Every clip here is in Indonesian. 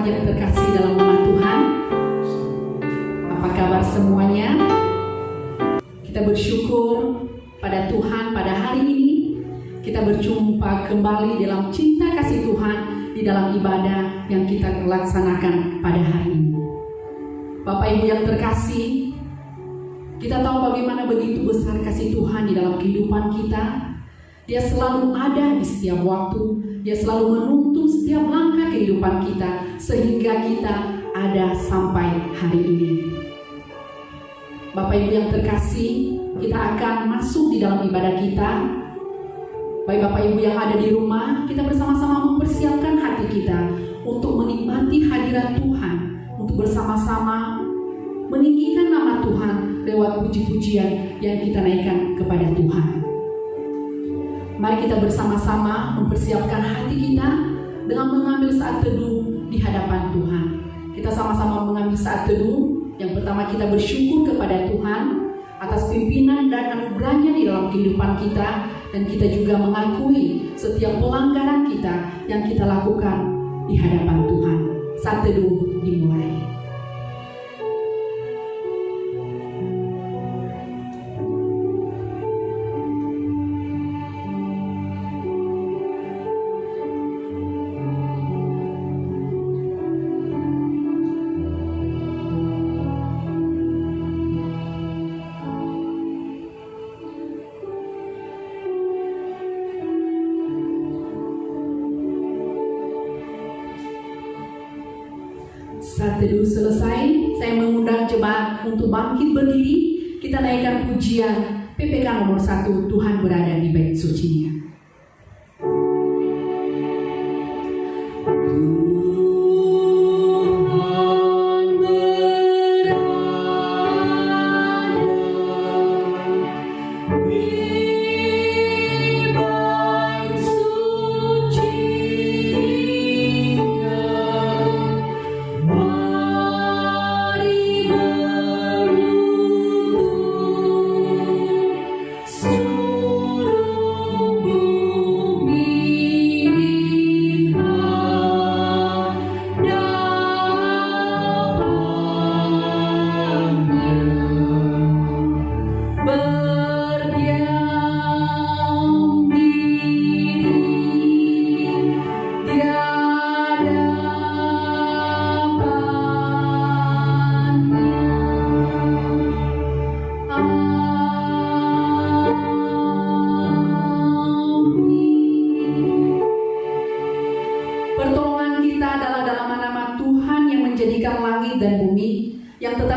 Jemaat yang terkasih dalam nama Tuhan, apa kabar semuanya? Kita bersyukur pada Tuhan pada hari ini kita berjumpa kembali dalam cinta kasih Tuhan di dalam ibadah yang kita laksanakan pada hari ini. Bapak Ibu yang terkasih, kita tahu bagaimana begitu besar kasih Tuhan di dalam kehidupan kita. Dia selalu ada di setiap waktu. Dia selalu menuntun setiap langkah kehidupan kita sehingga kita ada sampai hari ini. Bapak Ibu yang terkasih, kita akan masuk di dalam ibadah kita. Baik Bapak Ibu yang ada di rumah, kita bersama-sama mempersiapkan hati kita untuk menikmati hadirat Tuhan, untuk bersama-sama meninggikan nama Tuhan lewat puji-pujian yang kita naikkan kepada Tuhan. Mari kita bersama-sama mempersiapkan hati kita dengan mengambil saat teduh di hadapan Tuhan. Kita sama-sama mengambil saat teduh. Yang pertama, kita bersyukur kepada Tuhan atas pimpinan dan anugerahnya di dalam kehidupan kita. Dan kita juga mengakui setiap pelanggaran kita yang kita lakukan di hadapan Tuhan. Saat teduh dimulai. Saat teduh selesai, saya mengundang jemaat untuk bangkit berdiri. Kita naikkan pujian PPK nomor 1, Tuhan berada di bait suci-Nya.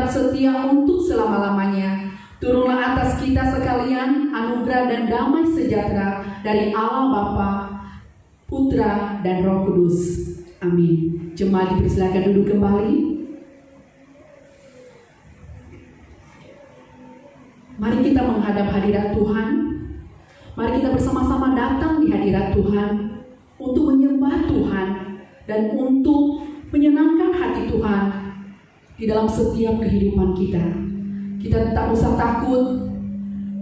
Setia untuk selama-lamanya. Turunlah atas kita sekalian anugerah dan damai sejahtera dari Allah Bapa, Putra dan Roh Kudus. Amin. Jemaat dipersilakan duduk kembali. Mari kita menghadap hadirat Tuhan. Mari kita bersama-sama datang di hadirat Tuhan untuk menyembah Tuhan dan untuk menyenangkan hati Tuhan di dalam setiap kehidupan kita. Kita tak usah takut,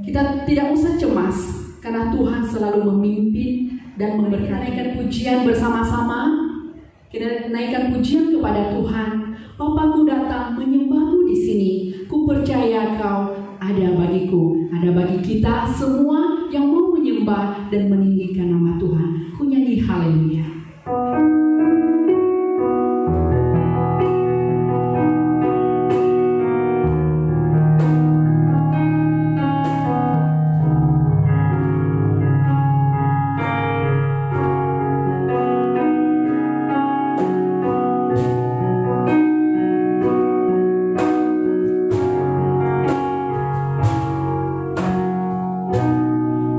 kita tidak usah cemas, karena Tuhan selalu memimpin dan memberkati. Pujian bersama-sama, kita naikkan pujian kepada Tuhan. Bapakku datang menyembahmu di sini, ku percaya kau ada bagiku, ada bagi kita semua yang mau menyembah dan meninggikan nama Tuhan. Ku nyanyi haleluya.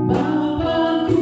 Bapakku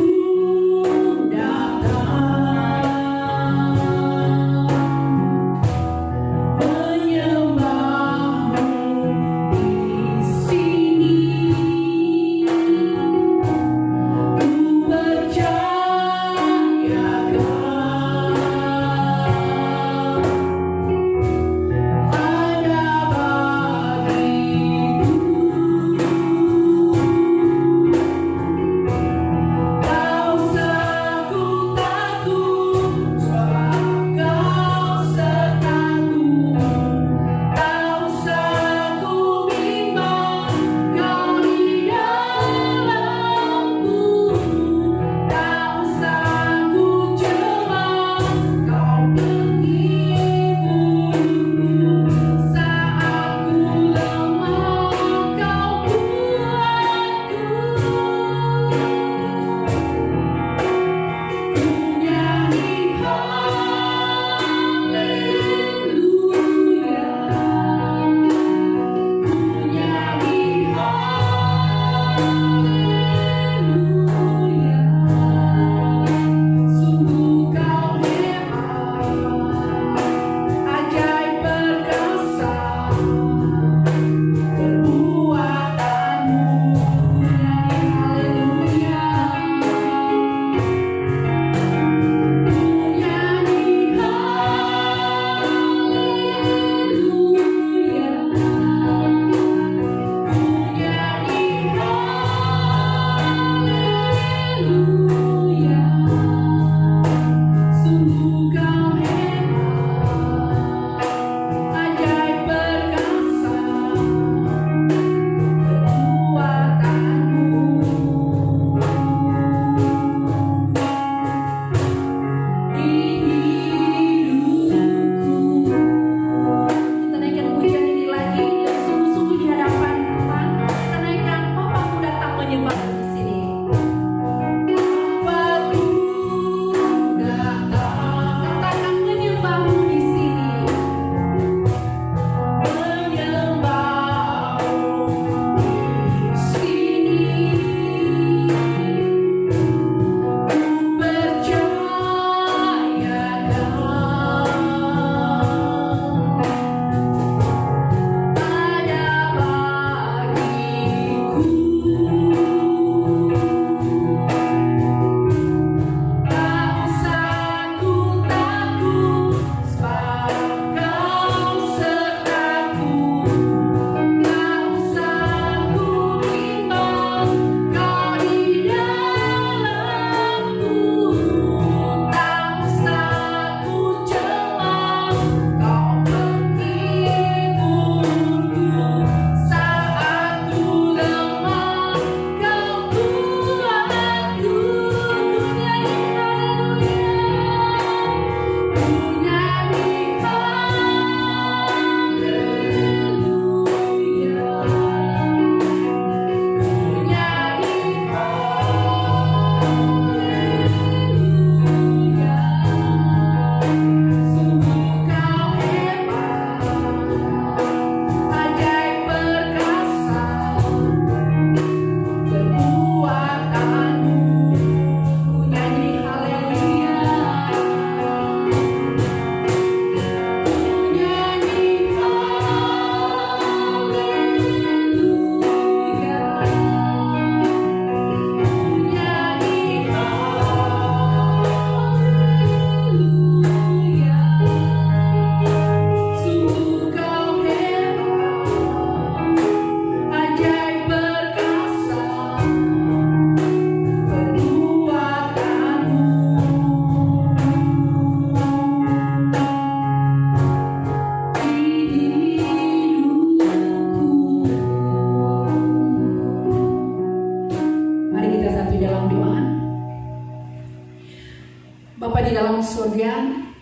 Bapa di dalam surga,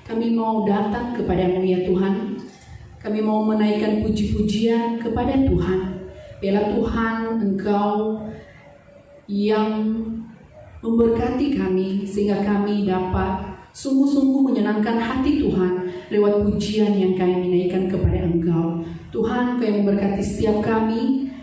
kami mau datang kepadamu ya Tuhan. Kami mau menaikkan puji-pujian kepada Tuhan. Biarlah Tuhan Engkau yang memberkati kami sehingga kami dapat sungguh-sungguh menyenangkan hati Tuhan lewat pujian yang kami naikkan kepada Engkau. Tuhan, Engkau yang memberkati setiap kami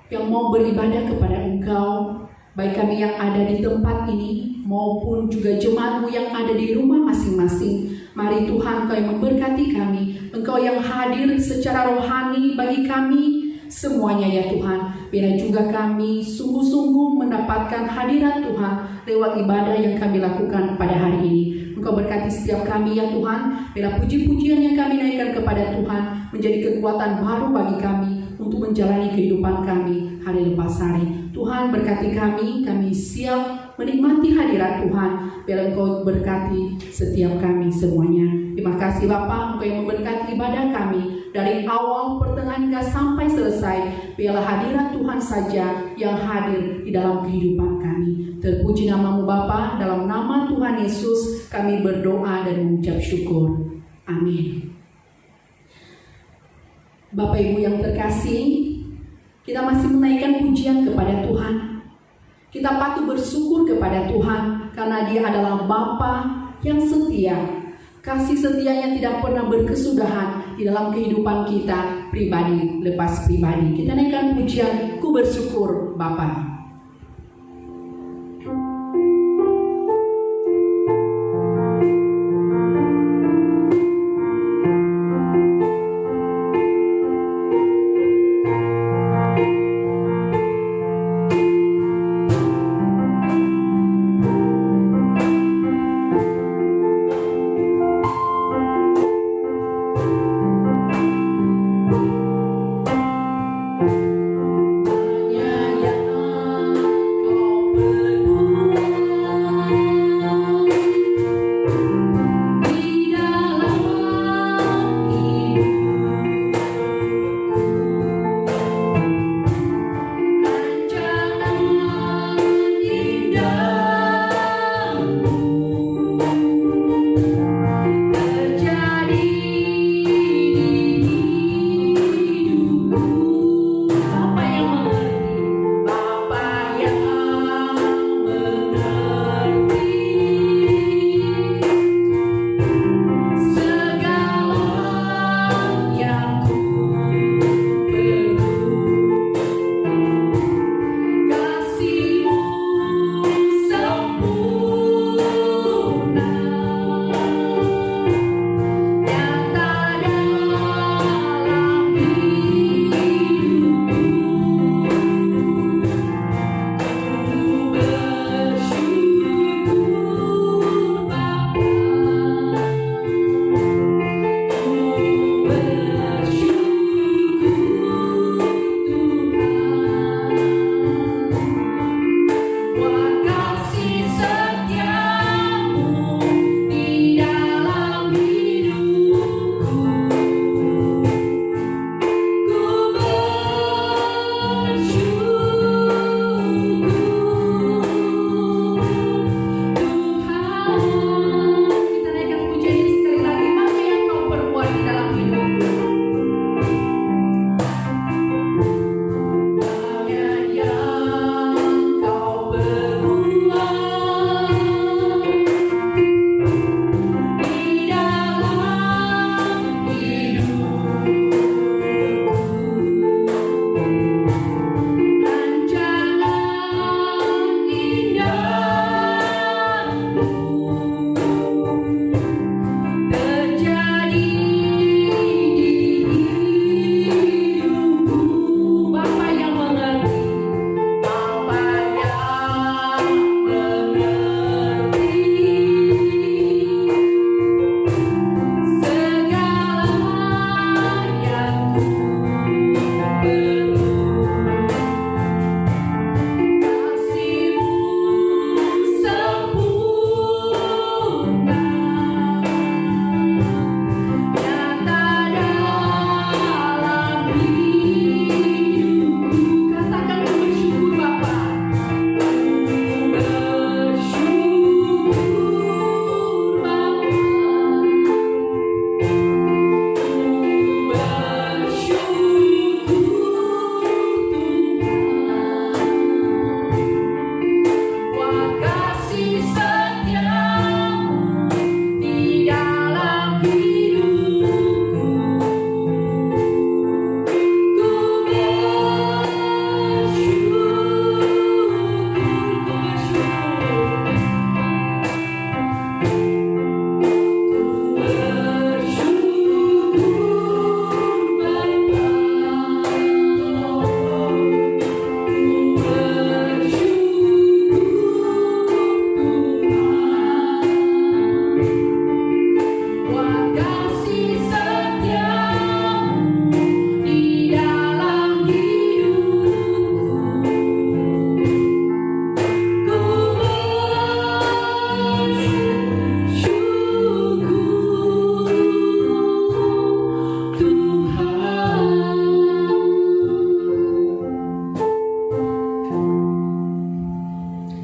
yang mau beribadah kepada Engkau, baik kami yang ada di tempat ini maupun juga jemaat-Mu yang ada di rumah masing-masing. Mari Tuhan, Engkau yang memberkati kami, Engkau yang hadir secara rohani bagi kami semuanya ya Tuhan. Biarlah juga kami sungguh-sungguh mendapatkan hadirat Tuhan lewat ibadah yang kami lakukan pada hari ini. Engkau berkati setiap kami ya Tuhan. Biarlah puji-pujian yang kami naikkan kepada Tuhan menjadi kekuatan baru bagi kami untuk menjalani kehidupan kami hari lepas hari. Tuhan berkati kami siap menikmati hadirat Tuhan. Biarlah Engkau berkati setiap kami semuanya. Terima kasih Bapa, Engkau yang memberkati ibadah kami dari awal, pertengahan hingga sampai selesai. Biarlah hadirat Tuhan saja yang hadir di dalam kehidupan kami. Terpuji nama-Mu Bapa, dalam nama Tuhan Yesus kami berdoa dan mengucap syukur. Amin. Bapak Ibu yang terkasih, kita masih menaikkan pujian kepada Tuhan. Kita patut bersyukur kepada Tuhan karena Dia adalah Bapa yang setia. Kasih setianya tidak pernah berkesudahan di dalam kehidupan kita pribadi lepas pribadi. Kita naikkan pujian, ku bersyukur Bapa. Hanya yang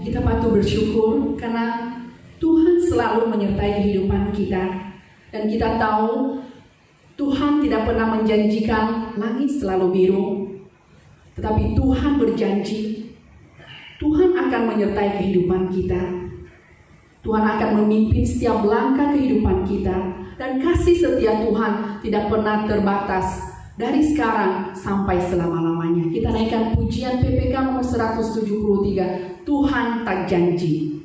kita patut bersyukur karena Tuhan selalu menyertai kehidupan kita. Dan kita tahu Tuhan tidak pernah menjanjikan langit selalu biru, tetapi Tuhan berjanji Tuhan akan menyertai kehidupan kita. Tuhan akan memimpin setiap langkah kehidupan kita. Dan kasih setia Tuhan tidak pernah terbatas dari sekarang sampai selama-lamanya. Kita naikkan pujian PPK nomor 173, Tuhan tak janji.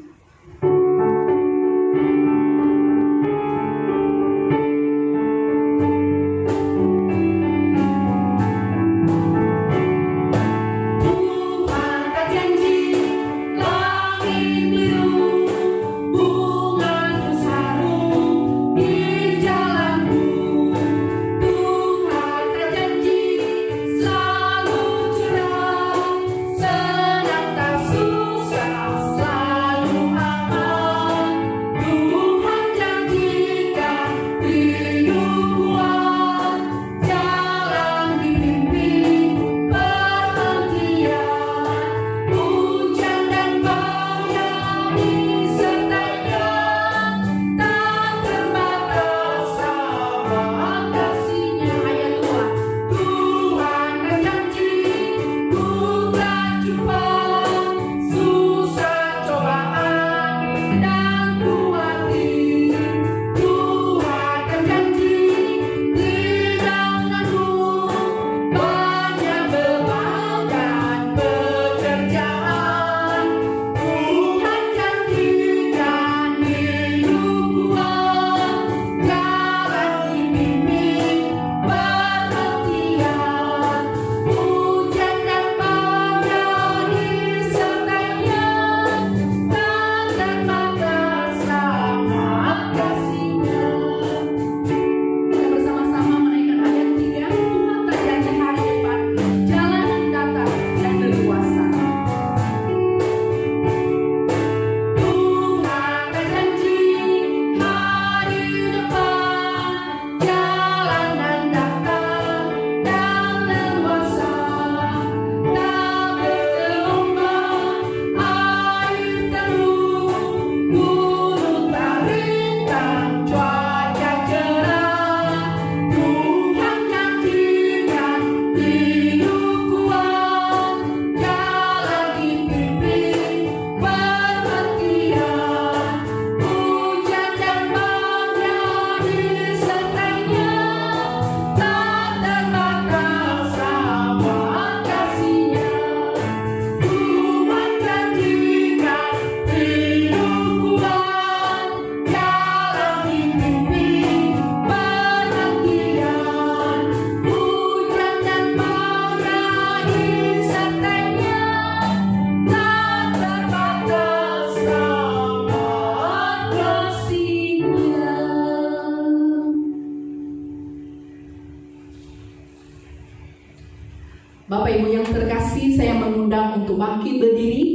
Bapak Ibu yang terkasih, saya mengundang untuk bangkit berdiri.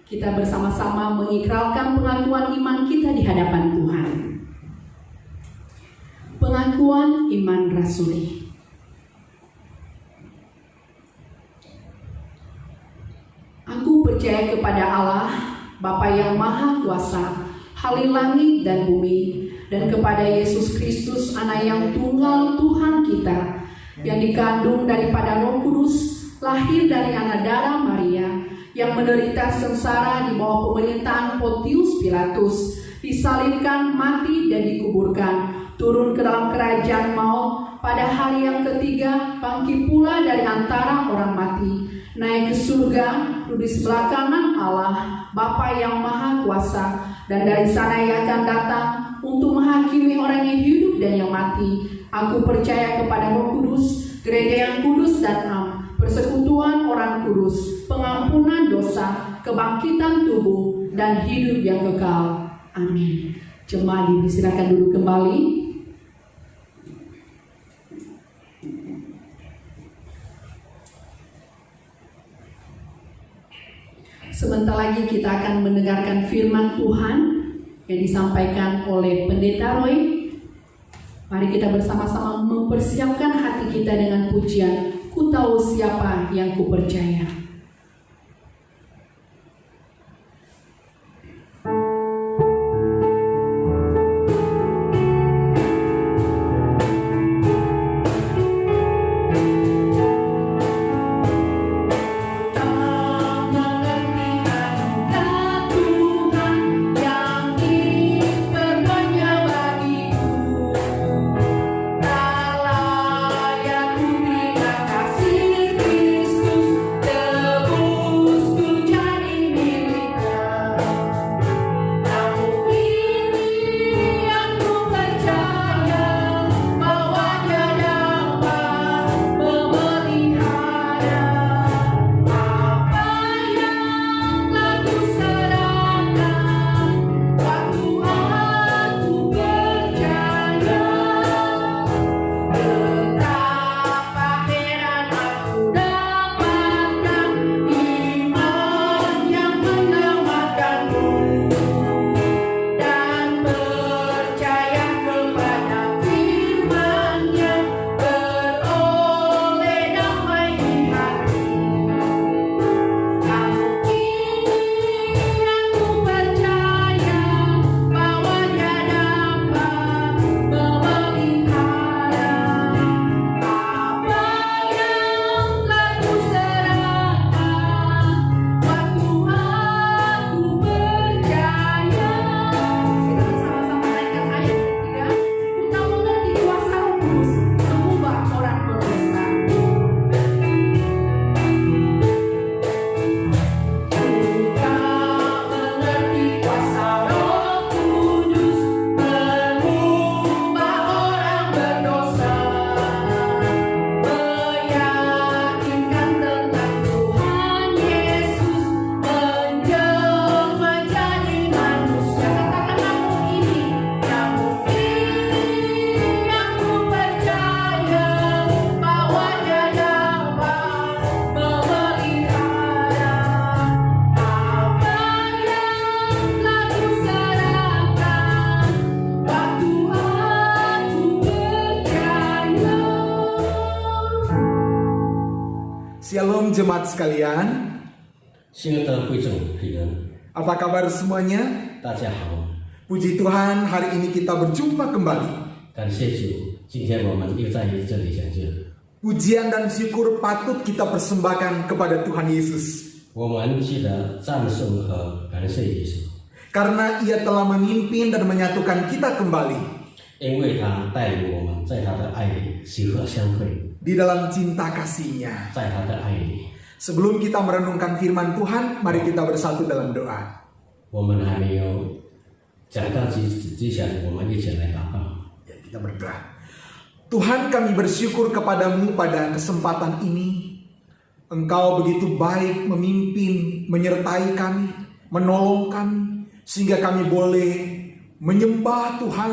Kita bersama-sama mengikrarkan pengakuan iman kita di hadapan Tuhan. Pengakuan iman rasuli. Aku percaya kepada Allah, Bapa yang Maha Kuasa, Halil langit dan bumi, dan kepada Yesus Kristus, Anak yang tunggal Tuhan kita, yang dikandung daripada Roh Kudus, lahir dari anak darah Maria, yang menderita sengsara di bawah pemerintahan Pontius Pilatus, disalibkan, mati dan dikuburkan, turun ke dalam kerajaan maut, pada hari yang ketiga bangkit pula dari antara orang mati, naik ke surga, duduk di sebelah kanan Allah, Bapa yang Maha Kuasa, dan dari sana Ia akan datang untuk menghakimi orang yang hidup dan yang mati. Aku percaya kepada Roh Kudus, gereja yang kudus dan am, persekutuan orang kudus, pengampunan dosa, kebangkitan tubuh, dan hidup yang kekal. Amin. Jemaat silakan duduk kembali. Sebentar lagi kita akan mendengarkan firman Tuhan yang disampaikan oleh Pendeta Roy. Mari kita bersama-sama mempersiapkan hati kita dengan pujian, Ku tahu siapa yang ku percaya. jemaat sekalian. 亲爱的会众平安， Apa kabar semuanya? 大家好， Puji Tuhan, hari ini kita berjumpa kembali. 感谢主，今天我们又在这里相见。 Pujian dan syukur patut kita persembahkan kepada Tuhan Yesus. 我们记得赞颂和感谢耶稣， Karena Ia telah memimpin dan menyatukan kita kembali 因为他带领我们在他的爱里喜和相会， di dalam cinta kasih-Nya. 在他的爱里， Sebelum kita merenungkan firman Tuhan, mari kita bersatu dalam doa. 我们还没有讲到之前，我们一起来祷告。 Ya, kita berdoa. Tuhan, kami bersyukur kepadamu pada kesempatan ini. Engkau begitu baik memimpin, menyertai kami, menolong kami, sehingga kami boleh menyembah Tuhan,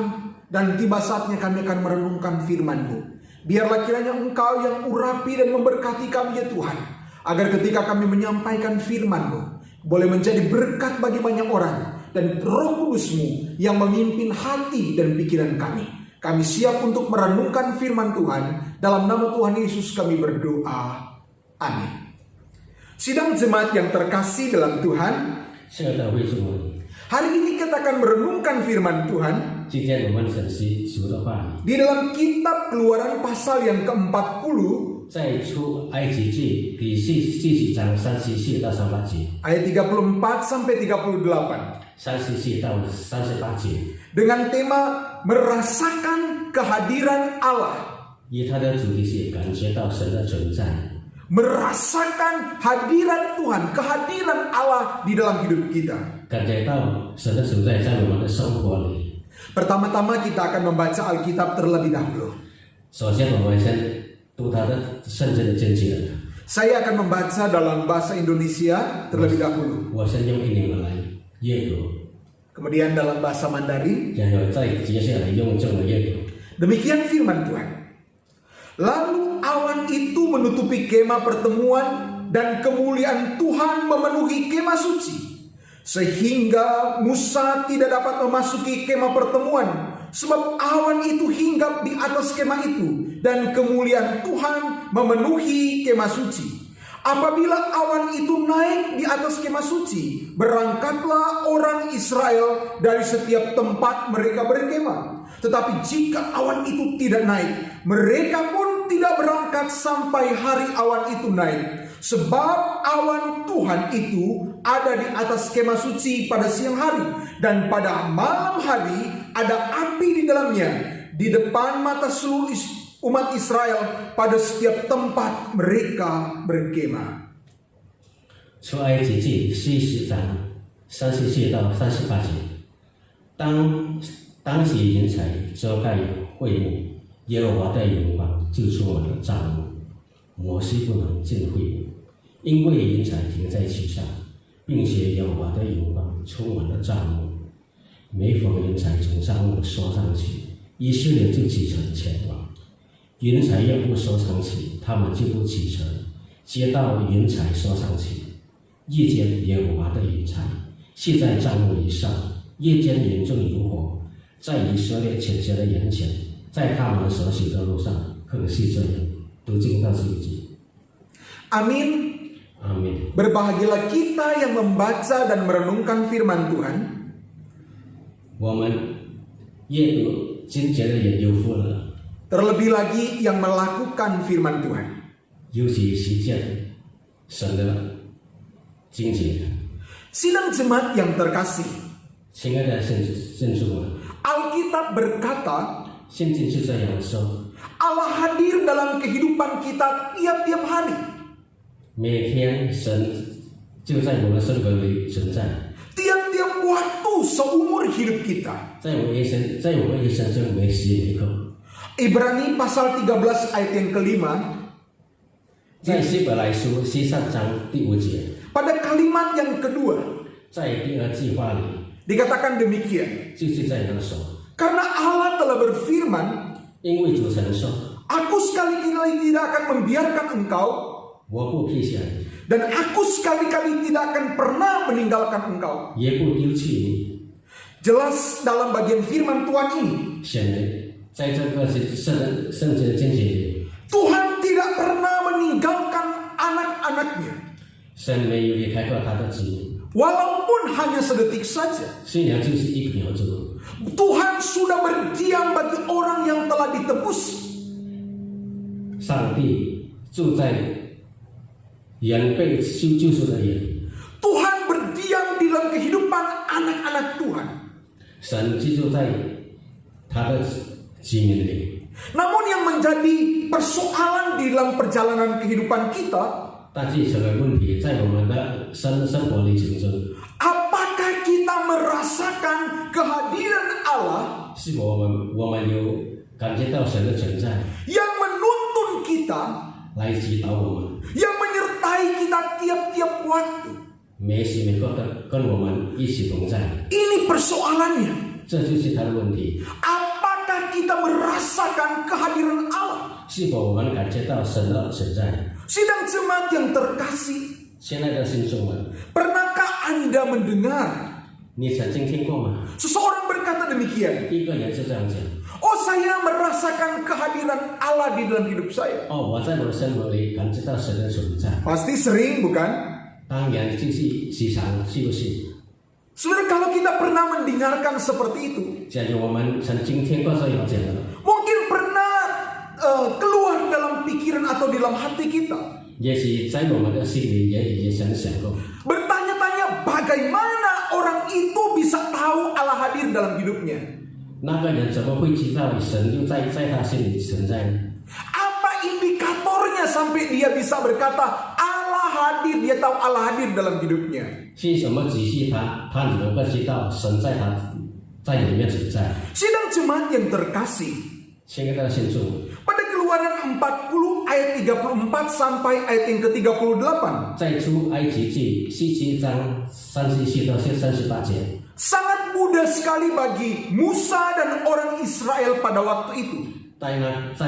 dan tiba saatnya kami akan merenungkan firman-Mu. Biarlah kiranya Engkau yang urapi dan memberkati kami ya Tuhan, agar ketika kami menyampaikan firman-Mu boleh menjadi berkat bagi banyak orang, dan Roh Kudus-Mu yang memimpin hati dan pikiran kami. Kami siap untuk merenungkan firman Tuhan. Dalam nama Tuhan Yesus kami berdoa. Amin. Sidang jemaat yang terkasih dalam Tuhan, 亲爱的会众们， hari ini kita akan merenungkan firman Tuhan 今天我们审析主的话语， di dalam kitab Keluaran pasal yang ke-40 在出埃及记第40章37到38节， ayat 34 sampai 38 37到38节， dengan tema merasakan kehadiran Allah. 以它的主题是感觉到神的存在， Merasakan hadirat Tuhan, kehadiran Allah di dalam hidup kita. 感觉到神的存在在我们的生活里。 Pertama-tama kita akan membaca Alkitab terlebih dahulu. 首先，我们先读他的圣经的经节。 Saya akan membaca dalam bahasa Indonesia terlebih dahulu. 我先用英文来阅读， Kemudian dalam bahasa Mandarin. 然后再接下来用中文阅读。 Demikian firman Tuhan. Lalu awan itu menutupi kemah pertemuan, dan kemuliaan Tuhan memenuhi kemah suci, sehingga Musa tidak dapat memasuki kemah pertemuan, sebab awan itu hinggap di atas kemah itu, dan kemuliaan Tuhan memenuhi kemah suci. Apabila awan itu naik di atas kemah suci, berangkatlah orang Israel dari setiap tempat mereka berkemah. Tetapi jika awan itu tidak naik, mereka pun tidak berangkat sampai hari awan itu naik. Sebab awan Tuhan itu ada di atas kemah suci pada siang hari, dan pada malam hari ada api di dalamnya, di depan mata seluruh umat Israel pada setiap tempat mereka berkemah. 出埃及记40章37到38节，当时云彩遮盖会幕，耶和华的荣光就充满了帐幕，摩西不能进会幕，因为云彩停在其上，并且耶和华的荣光充满了帐幕。每逢云彩从帐幕收上去，以色列就启程前往。云彩要不收上去，他们就不启程，接到云彩收上去。夜间耶和华的云彩系在帐幕以上，夜间云中如火，在以色列前前的眼前，在他们所行的路上，更是这样。读经到这一节。 Amin. Amin. Berbahagialah kita yang membaca dan merenungkan firman Tuhan. 我们阅读经节的人有福了， Terlebih lagi yang melakukan firman Tuhan. 尤其实践神的经节。 Sidang jemaat yang terkasih, 亲爱的圣徒们， Alkitab berkata 圣经是这样说： Allah hadir dalam kehidupan kita tiap-tiap hari. 每天神就在我们生活里存在， Tiap-tiap waktu seumur hidup kita. 在我们一生中每时每刻。 Ibrani pasal 13 ayat yang kelima. 在希伯来书13章第5节， Pada kalimat yang kedua 在第二句话里 dikatakan demikian. 就是这样说： Karena Allah telah berfirman, 因为主曾说， Aku sekali-kali tidak akan membiarkan engkau, 我不撇下你， dan aku sekali-kali tidak akan pernah meninggalkan engkau. 也不丢弃你。 Jelas dalam bagian firman Tuhan ini, 显然，在这个圣经的经节里， Tuhan tidak pernah meninggalkan anak anak-anaknya. 神没有离开过他的子民， Walaupun hanya sedetik saja, 虽然就是一秒钟， Tuhan sudah berdiam bagi orang yang telah ditebus. 上帝住在人被救赎的人， Tuhan berdiam di dalam kehidupan anak-anak Tuhan. 神居住在他的子民里。 Namun yang menjadi persoalan di dalam perjalanan kehidupan kita, 但是成为问题，在我们的生活历程中， apakah kita merasakan kehadiran Allah 是我们有感觉到神的存在， yang menuntun kita, 来指导我们， yang menyertai kita tiap-tiap waktu. 每时每刻的跟我们一起同在， Ini persoalannya. 这就是他的问题。 Apakah kita merasakan kehadiran Allah? 是否我们感觉到神的存在？ Sidang jemaat yang terkasih, 现在的信众们， pernahkah Anda mendengar 你曾经听过吗？ seseorang berkata demikian? 一个人是这样讲： Oh, saya merasakan kehadiran Allah di dalam hidup saya. 哦，我在我的生活里感觉到神的存在。 Pasti sering, bukan? 当然就是时常，是不是？ Saudara, kalau kita pernah mendengarkan seperti itu, 假如我们曾经听过这样讲的， mungkin pernah keluar dalam pikiran atau di dalam hati kita, 也许在我们的心里也曾想过， bertanya-tanya bagaimana orang itu bisa tahu Allah hadir dalam hidupnya. 那个人怎么会知道神就在他心里存在呢？ Apa indikatornya sampai dia bisa berkata Allah hadir, dia tahu Allah hadir dalam hidupnya. 是什么指示他能够知道神在里面存在？ Sidang jemaat yang terkasih, 亲爱的信众， pada Keluaran 40 ayat 34 sampai ayat yang ke-38, 在出埃及记17章34到38节， sangat mudah sekali bagi Musa dan orang Israel pada waktu itu 在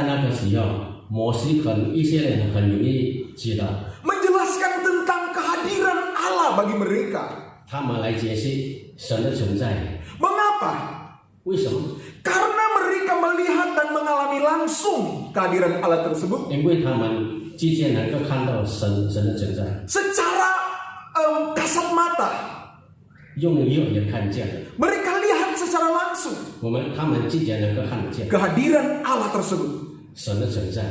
那个时候，摩西一些人很容易知道， menjelaskan tentang kehadiran Allah bagi mereka. 他们来解释神的存在。 Mengapa? 为什么？ Karena mereka melihat dan mengalami langsung kehadiran Allah tersebut 因为他们直接能够看到神的存在， secara kasat mata. 用肉眼看见的。 Mereka lihat secara langsung 他们直接能够看得见 kehadiran Allah tersebut. 神的存在。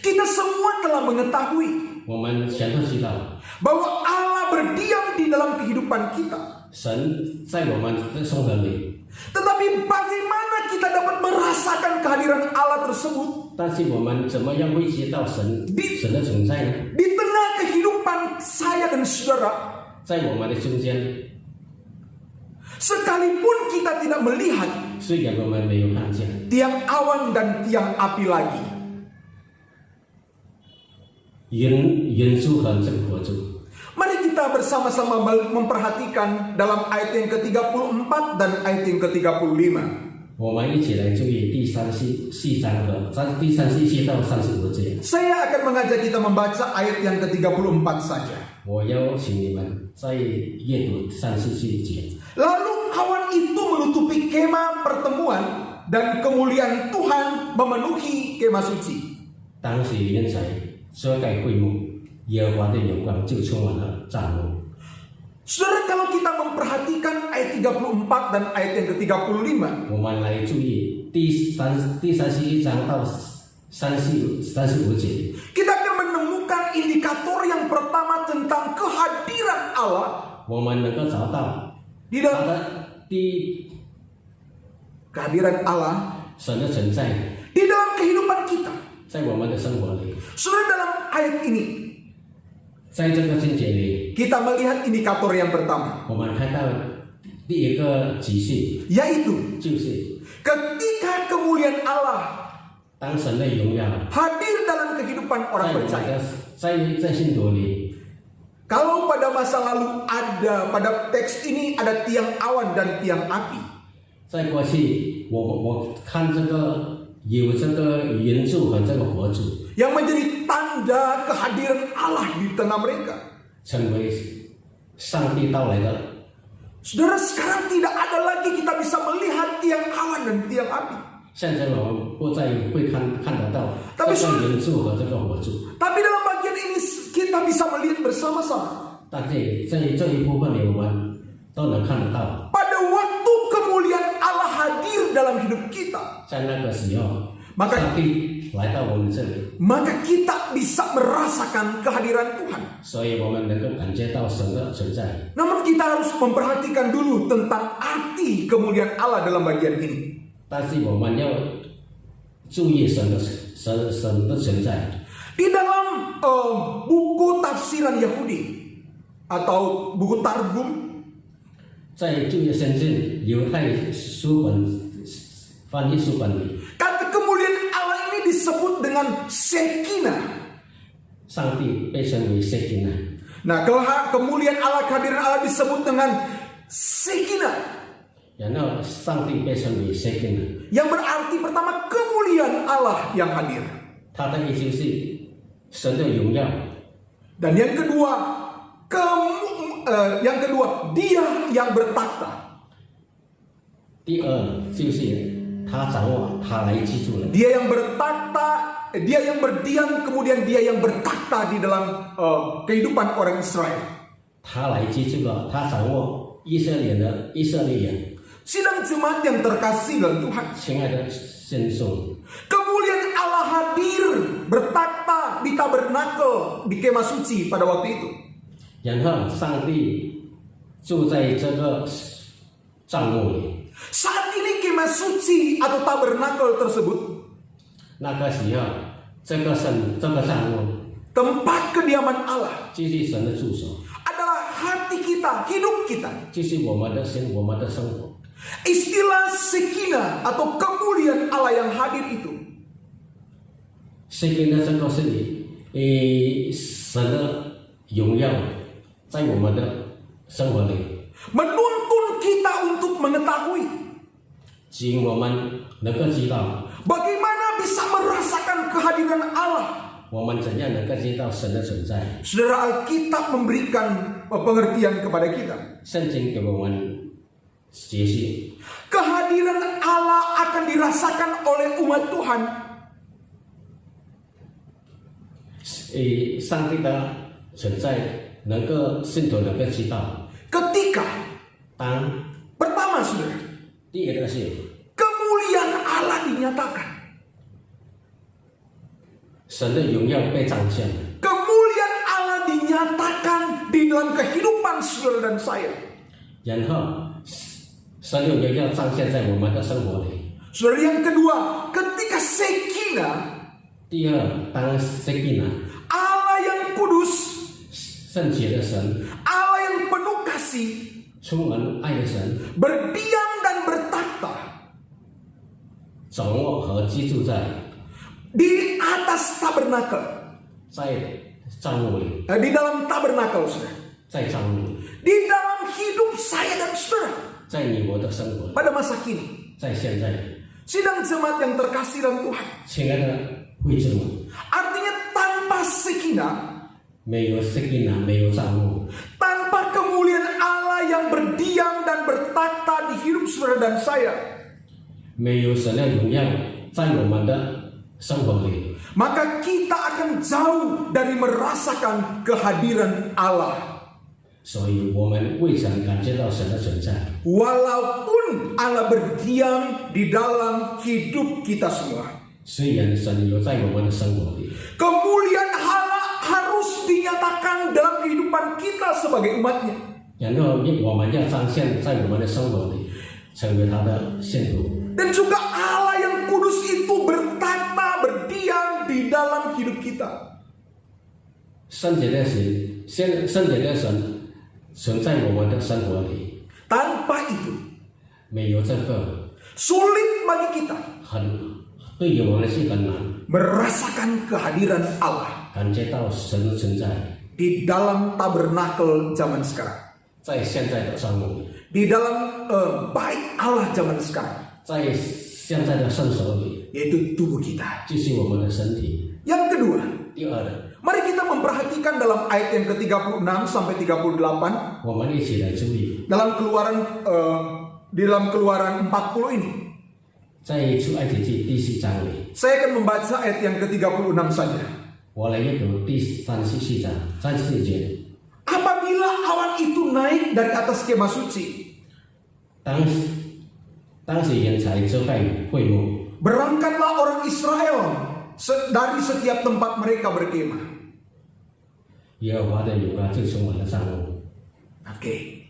Kita semua telah mengetahui 我们全都知道， bahwa Allah berdiam di dalam kehidupan kita. 神在我们的生活里， Tetapi bagaimana kita dapat merasakan kehadiran Allah tersebut 但是我们怎么样会知道神的存在呢？ di tengah kehidupan saya dan saudara? 在我们的中间， Sekalipun kita tidak melihat 虽然我们没有看见， tiang awan dan tiang api lagi, 人数和这个活主， mari kita bersama-sama memperhatikan dalam ayat yang ke-34 dan ayat yang ke-35. 我们一起来注意第34章和第34到35节。 Saya akan mengajak kita membaca ayat yang ke-34 saja. 我邀请你们再阅读34节。 Lalu awan itu menutupi kemah pertemuan dan kemuliaan Tuhan memenuhi kemah suci. 当时云彩遮盖会幕，耶和华的荣光就充满了帐幕。 Saudara, kalau kita memperhatikan ayat 34 dan ayat yang ke-35, 我们来注意第31章到35节， kita akan menemukan indikator yang pertama tentang kehadiran Allah 我们能够找到 di 他 dalam 的kehadiran Allah 神的存在， di dalam kehidupan kita. 在我们的生活里， Saudara, dalam ayat ini 在这个经节里， kita melihat indikator yang pertama, 我们看到第一个指示 yaitu 就是 ketika kemuliaan Allah 当神的荣耀 hadir dalam kehidupan 在 orang 我们 percaya. 在信徒里。 Kalau pada masa lalu ada, pada teks ini ada tiang awan dan tiang api. 在过去，我看这个有这个云柱和这个火柱， Yang menjadi tanda kehadiran Allah di tengah mereka. 成为上帝到来的。 Saudara, sekarang tidak ada lagi kita bisa melihat tiang awan dan tiang api. 现在我们不再会看得到这个云柱和这个火柱， Tapi dalam bagian ini kita bisa melihat bersama-sama. 但是这一部分呢，我们都能看得到， Pada waktu kemuliaan Allah hadir dalam hidup kita, 在那个时候， Maka- 上帝来到我们这里， maka kita bisa merasakan kehadiran Tuhan. 所以我们能够感觉到神的存在。 Namun kita harus memperhatikan dulu tentang arti kemuliaan Allah dalam bagian ini. 但是我们要注意神的存在。 Di dalam buku tafsiran Yahudi atau buku Targum, 在旧约圣经犹太书本翻译书本里， kata kemuliaan Allah ini disebut dengan Shekinah. 上帝被称为 Shekinah。 Nah, kemuliaan Allah, kehadiran Allah disebut dengan Shekinah, 然后上帝被称为 Shekinah， yang berarti pertama kemuliaan Allah yang hadir. 它的意思是神的荣耀。 Dan yang kedua, Dia yang bertakhta. 第二就是他掌握，他来居住了。 Dia yang bertakhta, Dia yang berdiam, kemudian Dia yang bertakhta di dalam kehidupan orang Israel. 他来居住了，他掌握以色列人。 Sidang jemaat yang terkasih dalam Tuhan, 亲爱的信众， kemuliaan Allah hadir bertakhta di tabernakel di kemah suci pada waktu itu. 然后上帝住在这个帐幕里。 Saat ini kemah suci atau tabernakel tersebut, 那个时候，这个帐幕 tempat kediaman Allah, 就是神的住所， adalah hati kita, hidup kita. 就是我们的生活。 Istilah Shekinah atau kemuliaan Allah yang hadir itu Shekinah 这个是神的荣耀在我们的生活里， menuntun kita untuk mengetahui 使我们能够知道 bagaimana bisa merasakan kehadiran Allah. 我们怎样能够知道神的存在。 Saudara, Alkitab memberikan pengertian kepada kita. 圣经给我们解释， Kehadiran Allah akan dirasakan oleh umat Tuhan 上帝的存在能够信徒能够知道。 ketika 当 pertama, saudara, 第一个是 kemuliaan Allah dinyatakan. 神的荣耀被彰显， Kemuliaan Allah dinyatakan di dalam kehidupan saudara dan saya. 然后神的荣耀彰显在我们的生活里。 Saudara, yang kedua, ketika Shekinah, 第二，当 Shekinah Allah yang kudus, 圣洁的神， Allah yang penuh kasih, 充满爱的神， berdiam dan bertakhta 掌握和居住在 di atas tabernakel, 在帐幕里， di dalam tabernakel, saudara, 在帐幕里， di dalam hidup saya dan saudara 在你我的生活里， pada masa kini. 在现在， Sidang jemaat yang terkasih dalam Tuhan, 亲爱的会众们， artinya tanpa Shekinah, 没有 Shekinah，没有帐幕， tanpa kemuliaan Allah yang berdiam dan bertakhta di hidup saudara dan saya, 没有神的荣耀在我们的生活里， maka kita akan jauh dari merasakan kehadiran Allah. 所以我们未曾感觉到神的存在。 Walaupun Allah berdiam di dalam hidup kita semua, 虽然神有在我们的生活里， kemuliaan Allah harus dinyatakan dalam kehidupan kita sebagai umatnya. 然后我们要彰显在我们的生活里，成为他的信徒。 Dan juga Allah yang kudus itu bertakhta, berdiam di dalam hidup kita. 圣洁的神存在我们的生活里， Tanpa itu, 没有这个 sulit bagi kita 对于我们是很难 merasakan kehadiran Allah 感觉到神的存在， di dalam tabernakel zaman sekarang, 在现在的帐幕里， di dalam bait Allah zaman sekarang, 在现在的圣所里， yaitu tubuh kita. 就是我们的身体。 Yang kedua, 第二的， mari kita memperhatikan dalam ayat yang ke-36 sampai 38, 我们一起来注意， di dalam keluaran 40 ini. 在出埃及记第4章里， Saya akan membaca ayat yang ke-36 saja. 我来阅读第34章34节。 Apabila awan itu naik dari atas kemah suci, 当时人才遮盖会幕， berangkatlah orang Israel dari setiap tempat mereka berkemah. 耶和华的荣耀就充满了帐幕。 Oke.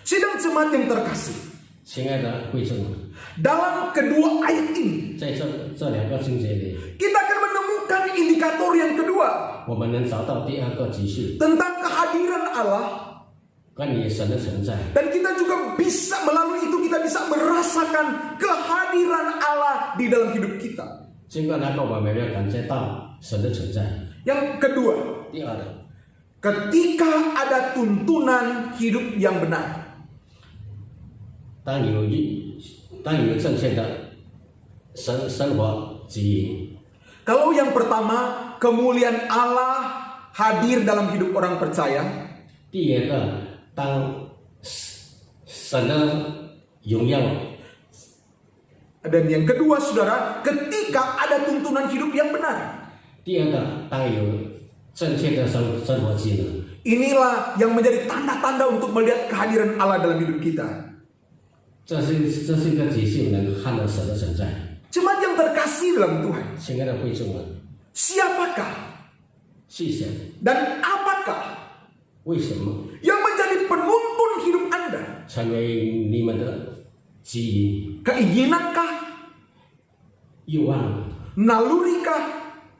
Sidang jemaat yang terkasih, 亲爱的会众们， dalam kedua ayat ini 在这两个经节里， kita akan menemukan indikator yang kedua 我们能找到第二个指示， tentang kehadiran Allah. 关于神的存在。 Dan kita juga bisa melalui itu kita bisa merasakan kehadiran Allah di dalam hidup kita. 经过那个，我们要感觉到神的存在。 Yang kedua, 第二的， ketika ada tuntunan hidup yang benar. 当有正确的生活指引。 Kalau yang pertama, kemuliaan Allah hadir dalam hidup orang percaya. 第二个，当神的荣耀。 Dan yang kedua, saudara, ketika ada tuntunan hidup yang benar. 第二个，当有正确的生活技能。 Inilah yang menjadi tanda-tanda untuk melihat kehadiran Allah dalam hidup kita. 这是一个指示，能看到神的存在。 Jemaat yang terkasih dalam Tuhan, 亲爱的会众们， siapakah 是谁？ dan apakah 为什么 yang menjadi penuntun hidup Anda? 成为你们的指引？ Keinginankah? 欲望、 Nalurikah?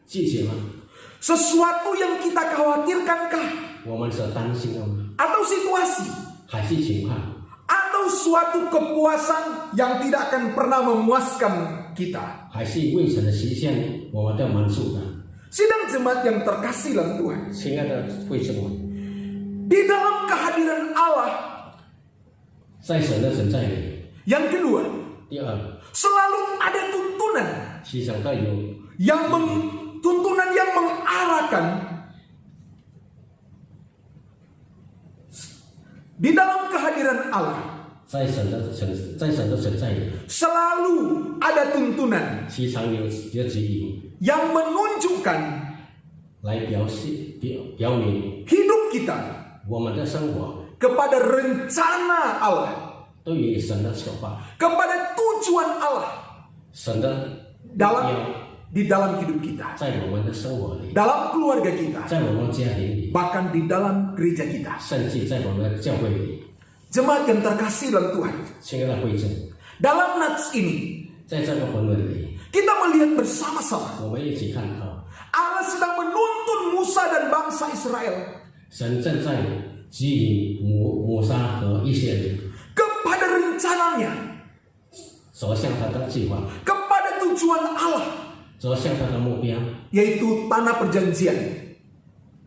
季节吗？ Sesuatu yang kita khawatirkankah? 我们所担心的吗？ Atau situasi? 还是情况？ Atau suatu kepuasan yang tidak akan pernah memuaskan kita? 还是未成的实现，我们都满足的。 Sidang jemaat yang terkasih dalam Tuhan, 亲爱的会众们， di dalam kehadiran Allah 在神的存在里， yang kedua, 第二， selalu ada tuntunan 思想到有 tuntunan yang mengarahkan di dalam kehadiran Allah. 在神的存在里， Selalu ada tuntunan 时常有指引 yang menunjukkan 来表明 hidup kita 我们的生活 kepada rencana Allah, 对于神的策划， kepada tujuan Allah 神的目标 di dalam hidup kita, 在我们的生活里， dalam keluarga kita, 在我们家庭里， bahkan di dalam gereja kita. 甚至在我们的教会里。 Jemaat yang terkasih dalam Tuhan, 亲爱的会众， dalam nats ini 在这个本文里， kita melihat bersama-sama 我们一起看到 Allah sedang menuntun Musa dan bangsa Israel 神正在指引摩沙和以色列 kepada rencananya, 走向他的计划， kepada tujuan Allah, 走向他的目标， yaitu tanah perjanjian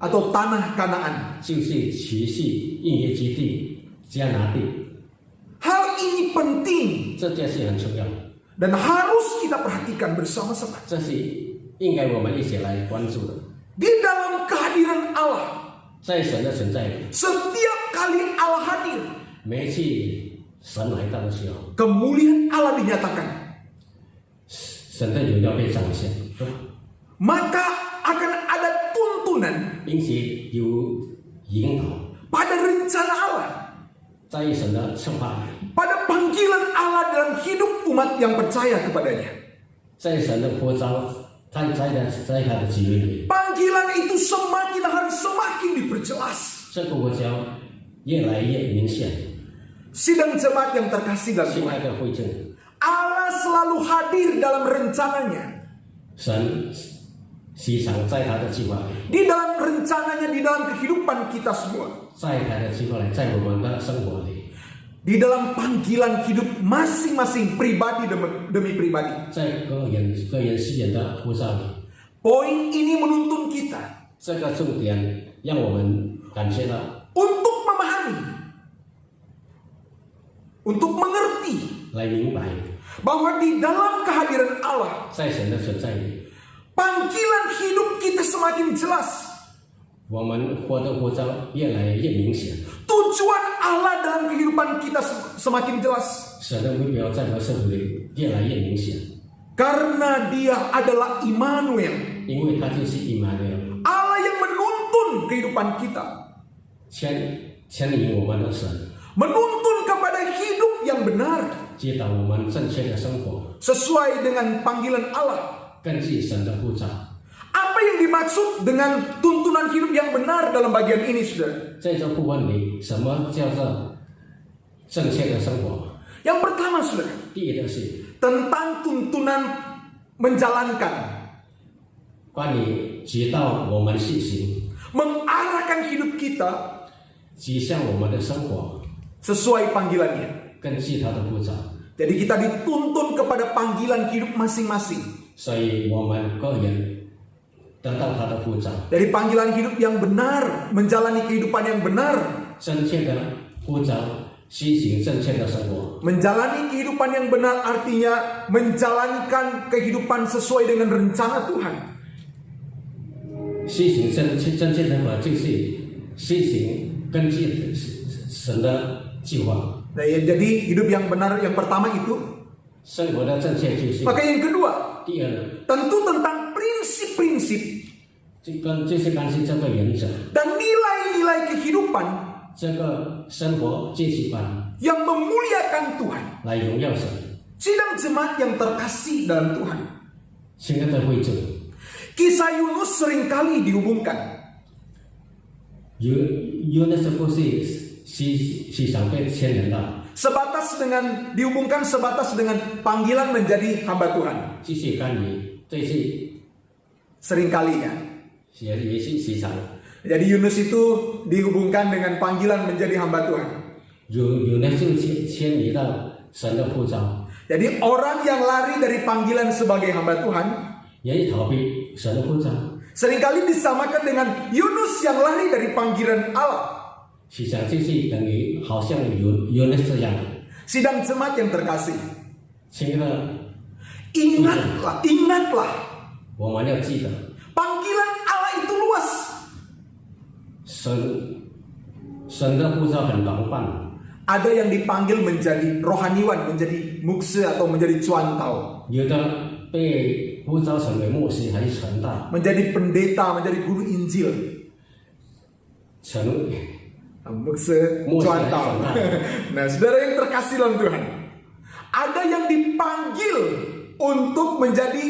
atau tanah Kanaan. 就是启示应约之地迦拿地。 Hal ini penting 这件事很重要， dan harus kita perhatikan bersama-sama. 这是应该我们一起来关注的。 Di dalam kehadiran Allah, 在神的存在里， setiap kali Allah hadir, 每一次神来到的时候， kemuliaan Allah dinyatakan, 神的荣耀被彰显， maka akan ada tuntunan 并且有引导， pada rencana Allah, 在神的策划里， pada panggilan Allah dalam hidup umat yang percaya kepadanya. 在神的呼召，在他的旨意里， Panggilan itu semakin hari semakin diperjelas. 这个呼召越来越明显。 Sidang jemaat yang terkasih dalam 亲 Tuhan, 爱的会众， Allah selalu hadir dalam rencananya. 神时常在他的计划里， Di dalam rencananya, di dalam kehidupan kita semua. 在他的计划里，在我们的生活里， Di dalam panggilan hidup masing-masing pribadi demi pribadi. 在个人私人的呼召里， Poin ini menuntun kita 这个重点让我们感觉到 untuk memahami, untuk mengerti 来明白， bahwa di dalam kehadiran Allah, 在神的存在里， panggilan hidup kita semakin jelas. 我们活的呼召越来越明显， Tujuan Allah dalam kehidupan kita semakin jelas. 神的目标在我们生活里越来越明显， Karena dia adalah Immanuel, 因为他就是以马内利， kehidupan kita. 牵引我们的神， Menuntun kepada hidup yang benar. 指导我们正确的生活， Sesuai dengan panggilan Allah. 根据神的呼召。 Apa yang dimaksud dengan tuntunan hidup yang benar dalam bagian ini, saudara? 在这部分里，什么叫做正确的生活？ Yang pertama, saudara, 第一个是 tentang tuntunan menjalankan, 关于指导我们信心， mengarahkan hidup kita 指向我们的生活， sesuai panggilannya. 根据他的呼召。 Jadi kita dituntun kepada panggilan hidup masing-masing. 所以我们个人得到他的呼召， Dari panggilan hidup yang benar, menjalani kehidupan yang benar. 正确的呼召，实行正确的生活。 Menjalani kehidupan yang benar artinya menjalankan kehidupan sesuai dengan rencana Tuhan. 实行正确的生活就是实行根据神的计划。 Nah, ya, jadi hidup yang benar yang pertama itu. 生活的正确就是 Maka yang kedua, 第二， tentu tentang prinsip-prinsip 就是关系这个原则， dan nilai-nilai kehidupan 这个生活价值观 yang memuliakan Tuhan. 来荣耀神。 Sidang jemaat yang terkasih dalam Tuhan. 亲爱的会众， Kisah Yunus seringkali dihubungkan. 有那些故事是想被牵连到， Dihubungkan sebatas dengan panggilan menjadi hamba Tuhan. 就是关于这是 Seringkali ya. 也是时常 Jadi Yunus itu dihubungkan dengan panggilan menjadi hamba Tuhan. 有那就牵离到神的呼召， Jadi orang yang lari dari panggilan sebagai hamba Tuhan 也逃避神的呼召， seringkali disamakan dengan Yunus yang lari dari panggilan Allah. 实际上就是等于好像有那这样。 Sidang jemaat yang terkasih, 亲爱的， ingatlah, 我们要记得， panggilan Allah itu luas. 神的呼召很广泛。 Ada yang dipanggil menjadi rohaniwan, menjadi mukse atau menjadi cuantau, 有的被呼召成为牧师还是传道， menjadi pendeta, menjadi guru Injil. 成 Mukse, cuantau. Nah, saudara yang terkasih dalam Tuhan, ada yang dipanggil untuk menjadi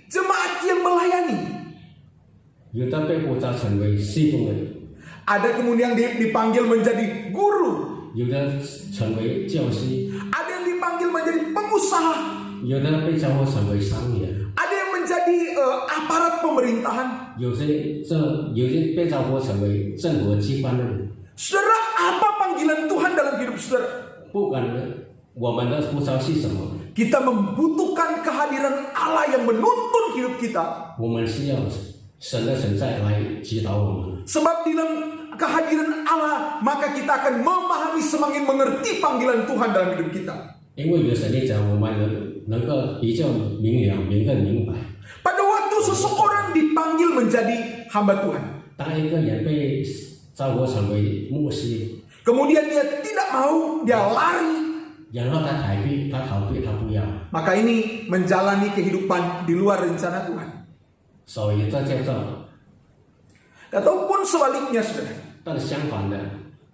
jemaat yang melayani. 有的被呼召成为侍奉的， Ada kemudian dipanggil menjadi guru. 有的成为教师， Ada yang dipanggil menjadi pengusaha. 有的被召唤成为商人， Ada yang menjadi aparat pemerintahan. 有些被召唤成为政府机关的人。 Saudara, apa panggilan Tuhan dalam hidup saudara? 不管我们的呼召是什么， Kita membutuhkan kehadiran Allah yang menuntun hidup kita. 我们需要神的存在来指导我们。 Sebab dalam kehadiran Allah, maka kita akan memahami, semakin mengerti panggilan Tuhan dalam hidup kita. 因为有神的讲，我们能够比较明了、更明白。 Pada waktu seseorang dipanggil menjadi hamba Tuhan, 当一个人被召唤成为牧师， kemudian dia tidak mau, dia lari, 然后他逃避，他不要， maka ini menjalani kehidupan di luar rencana Tuhan. 所以这叫做。 Ataupun sebaliknya, saudara, 但相反的，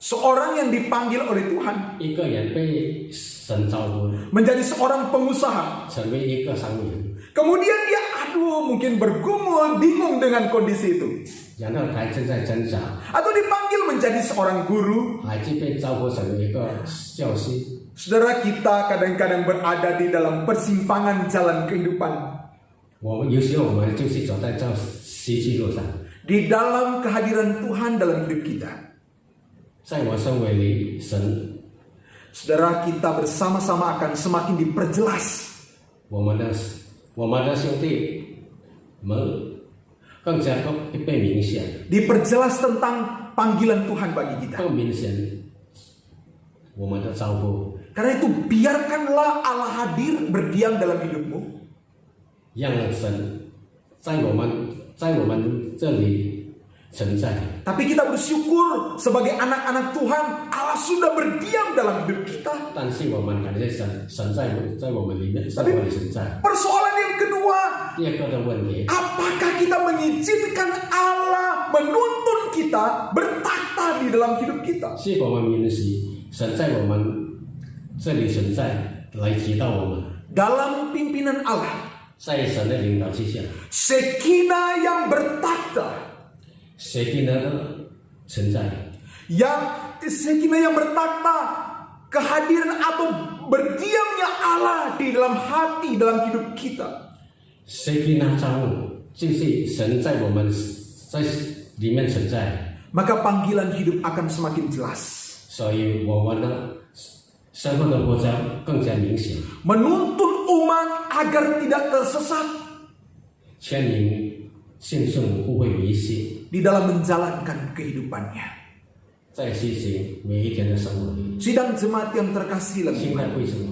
seorang yang dipanggil oleh Tuhan 一个人被神召唤 menjadi seorang pengusaha, 成为一个商人， kemudian dia mungkin bergumul, bingung dengan kondisi itu, 然后他正在挣扎， atau dipanggil menjadi seorang guru. 还是被召唤成为一个教师。 Saudara, kita kadang-kadang berada di dalam persimpangan jalan kehidupan, 有时候我们就是走在这十字路上， di dalam kehadiran Tuhan dalam hidup kita. 在我生活里，神， Saudara, kita bersama-sama akan semakin diperjelas. 我们的兄弟们更加被明显， Diperjelas tentang panggilan Tuhan bagi kita. 更明显我们的召呼， Karena itu biarkanlah Allah hadir berdiam dalam hidupmu. 让神在我们这里存在。 Tapi kita bersyukur sebagai anak-anak Tuhan, Allah sudah berdiam dalam hidup kita. 但是我们感谢神，神在我们里面，在我们存在。 Persoalan yang kedua, 第二个的问题， apakah kita mengizinkan Allah menuntun kita bertakhta di dalam hidup kita. 是我们民的时，神在我们这里存在，来指导我们， Dalam pimpinan Allah, 在神的领导之下， Shekinah yang bertakhta, 谁给呢存在？ Shekinah yang bertakhta, kehadiran atau berdiamnya Allah di dalam hati, dalam hidup kita. 谁给呢造物？就是神在我们在里面存在， Maka panggilan hidup akan semakin jelas. 所以我们的身份的国家更加明显， Menuntun umat agar tidak tersesat 牵引信众不会迷失， di dalam menjalankan kehidupannya. 在实行每一天的生活里。 Sidang jemaat yang terkasih dalam 现 Tuhan, 在为什么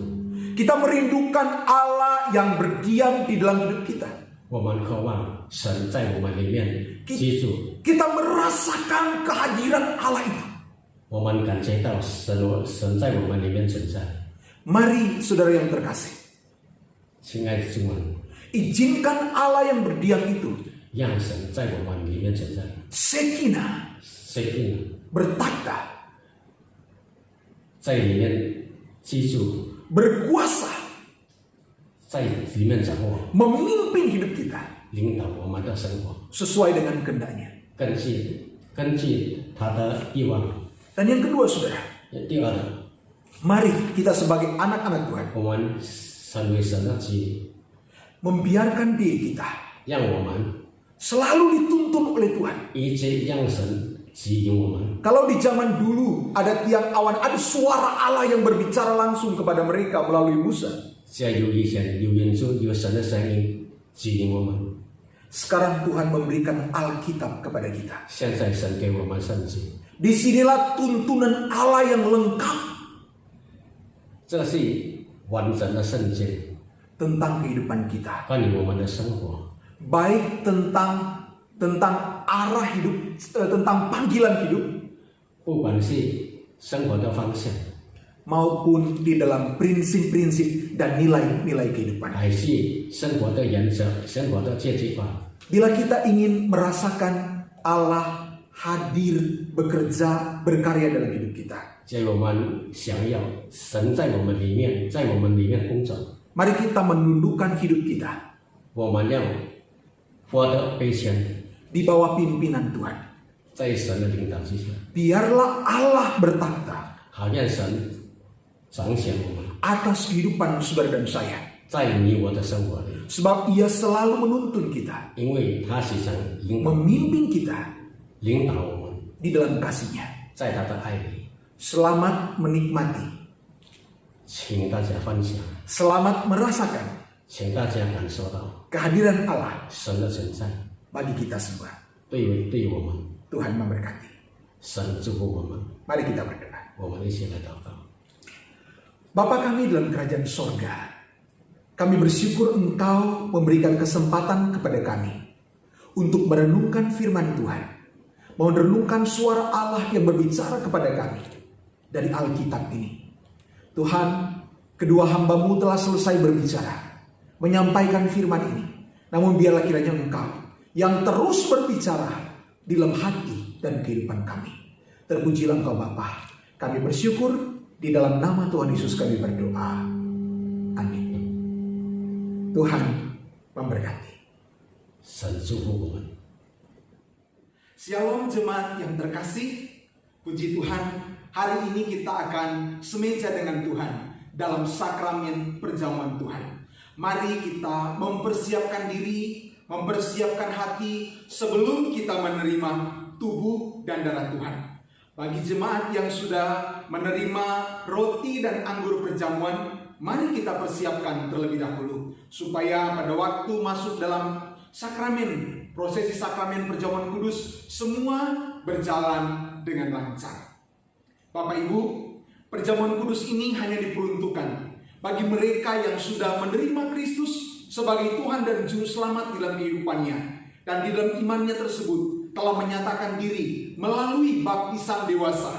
kita merindukan Allah yang berdiam di dalam hidup kita. 我们渴望神在我们里面居住？ Kita merasakan kehadiran Allah itu. 我们感觉到神在我们里面存在。 Mari saudara yang terkasih, 亲爱的弟兄们， izinkan Allah yang berdiam itu, 让神在我们里面存在， Shekinah 谁定 bertakhta, 在里面居住， berkuasa, 在里面掌握， memimpin hidup kita 领导我们的生活， sesuai dengan kehendaknya. 根据他的欲望。 Dan yang kedua saudara, 第二， mari kita sebagai anak-anak Tuhan 我们成为神的子女， membiarkan diri kita 让我们 selalu dituntun oleh Tuhan. 一直让神指引我们。 Kalau di zaman dulu ada tiang awan, ada suara Allah yang berbicara langsung kepada mereka melalui Musa. 在有以前有人说有神的声音指引我们， Sekarang Tuhan memberikan Alkitab kepada kita. 现在神给我们圣经， Disinilah tuntunan Allah yang lengkap 这是完整的圣经， tentang kehidupan kita. 关于我们的生活， Baik tentang arah hidup, tentang panggilan hidup, 不管是生活的方向， maupun di dalam prinsip-prinsip dan nilai-nilai kehidupan. 还是生活的原则、生活的价值观。 Bila kita ingin merasakan Allah hadir, bekerja, berkarya dalam hidup kita, 在我们想要神在我们里面，在我们里面工作， mari kita menundukkan hidup kita 我们要活得卑谦， di bawah pimpinan Tuhan. 在神的领导之下， Biarlah Allah bertakhta 好让神彰显我们 atas kehidupan saudara dan saya. 在你我的生活里， Sebab ia selalu menuntun kita, 因为他时常memimpin kita 领导我们， di dalam kasih-Nya. 在他的爱里， Selamat menikmati, 请大家分享， selamat merasakan 请大家感受到 kehadiran Allah 神的存在， bagi kita semua. 对我们， Tuhan memberkati. 神祝福我们， Mari kita berdoa. 我们一起来祷告。 Bapa kami dalam kerajaan sorga, kami bersyukur Engkau memberikan kesempatan kepada kami untuk merenungkan firman Tuhan, merenungkan suara Allah yang berbicara kepada kami dari Alkitab ini. Tuhan, kedua hamba-Mu telah selesai berbicara, menyampaikan firman ini. Namun biarlah kiranya Engkau yang terus berbicara di dalam hati dan kehidupan kami. Terpujilah Engkau Bapa. Kami bersyukur di dalam nama Tuhan Yesus kami berdoa. Amin. Tuhan memberkati. 神祝福我们。 Shalom jemaat yang terkasih. Puji Tuhan, hari ini kita akan semeja dengan Tuhan dalam sakramen perjamuan Tuhan. Mari kita mempersiapkan diri, mempersiapkan hati sebelum kita menerima tubuh dan darah Tuhan. Bagi jemaat yang sudah menerima roti dan anggur perjamuan, mari kita persiapkan terlebih dahulu supaya pada waktu masuk dalam sakramen, prosesi sakramen perjamuan kudus, semua berjalan dengan lancar. Bapak Ibu, perjamuan kudus ini hanya diperuntukkan bagi mereka yang sudah menerima Kristus sebagai Tuhan dan Juru Selamat di dalam kehidupannya, dan di dalam imannya tersebut telah menyatakan diri melalui baptisan dewasa.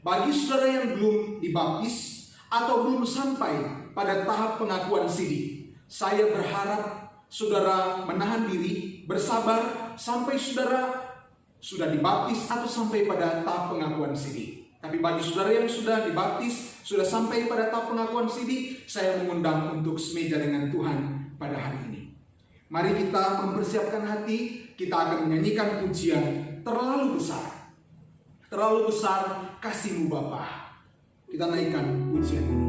Bagi saudara yang belum dibaptis atau belum sampai pada tahap pengakuan sidi, saya berharap saudara menahan diri, bersabar sampai saudara sudah dibaptis atau sampai pada tahap pengakuan sidi. Tapi bagi saudara yang sudah dibaptis, sudah sampai pada tahap pengakuan sidi, saya mengundang untuk semeja dengan Tuhan pada hari ini. Mari kita mempersiapkan hati, kita akan menyanyikan pujian terlalu besar. Terlalu besar kasih-Mu Bapa. Kita naikkan pujian ini.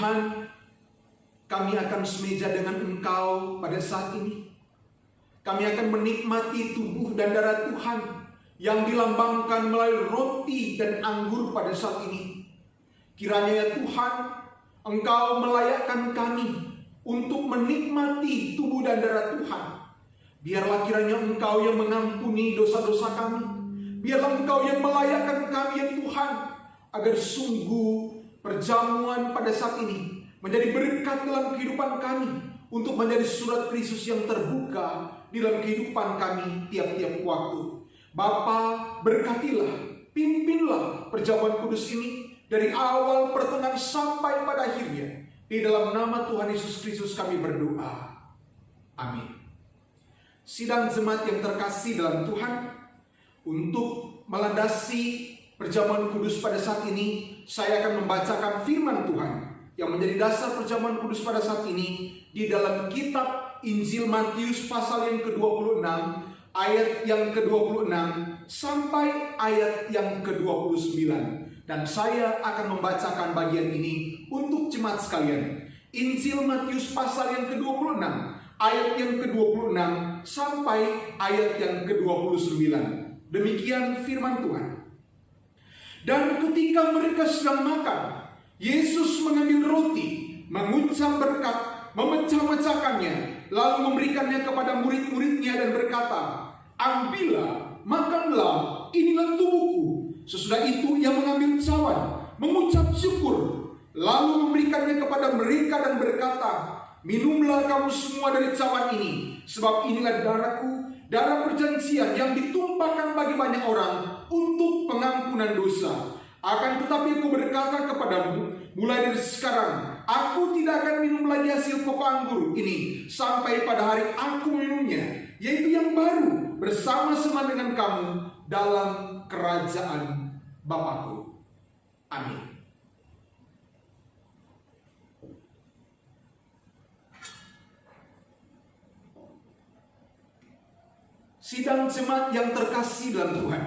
Tuhan, kami akan semeja dengan Engkau pada saat ini. Kami akan menikmati tubuh dan darah Tuhan yang dilambangkan melalui roti dan anggur pada saat ini. Kiranya ya Tuhan, Engkau melayakkan kami untuk menikmati tubuh dan darah Tuhan. Biarlah kiranya Engkau yang mengampuni dosa-dosa kami. Biarlah Engkau yang melayakkan kami ya Tuhan, agar sungguh perjamuan pada saat ini menjadi berkat dalam kehidupan kami, untuk menjadi surat Kristus yang terbuka di dalam kehidupan kami tiap-tiap waktu. Bapa, berkatilah, pimpinlah perjamuan kudus ini dari awal, pertengahan, sampai pada akhirnya. Di dalam nama Tuhan Yesus Kristus kami berdoa. Amin. Sidang jemaat yang terkasih dalam Tuhan, untuk melandasi perjamuan kudus pada saat ini, saya akan membacakan firman Tuhan yang menjadi dasar perjamuan kudus pada saat ini di dalam kitab Injil Matius pasal yang ke-26, ayat yang ke-26 sampai ayat yang ke-29. Dan saya akan membacakan bagian ini untuk jemaat sekalian. Injil Matius pasal yang ke-26, ayat yang ke-26 sampai ayat yang ke-29. Demikian firman Tuhan. Dan ketika mereka sedang makan, Yesus mengambil roti, mengucap berkat, memecah-mecahkannya, lalu memberikannya kepada murid-muridnya dan berkata, "Ambillah, makanlah, inilah tubuhku." Sesudah itu ia mengambil cawan, mengucap syukur, lalu memberikannya kepada mereka dan berkata, minumlah kamu semua dari cawan ini, sebab inilah darahku, darah perjanjian yang ditumpahkan bagi banyak orang untuk pengampunan dosa. Akan tetapi aku berkata kepadamu, mulai dari sekarang aku tidak akan minum lagi hasil pokok anggur ini sampai pada hari aku minumnya, yaitu yang baru bersama-sama dengan kamu dalam kerajaan Bapakku. Amin. Sidang jemaat yang terkasih dalam Tuhan,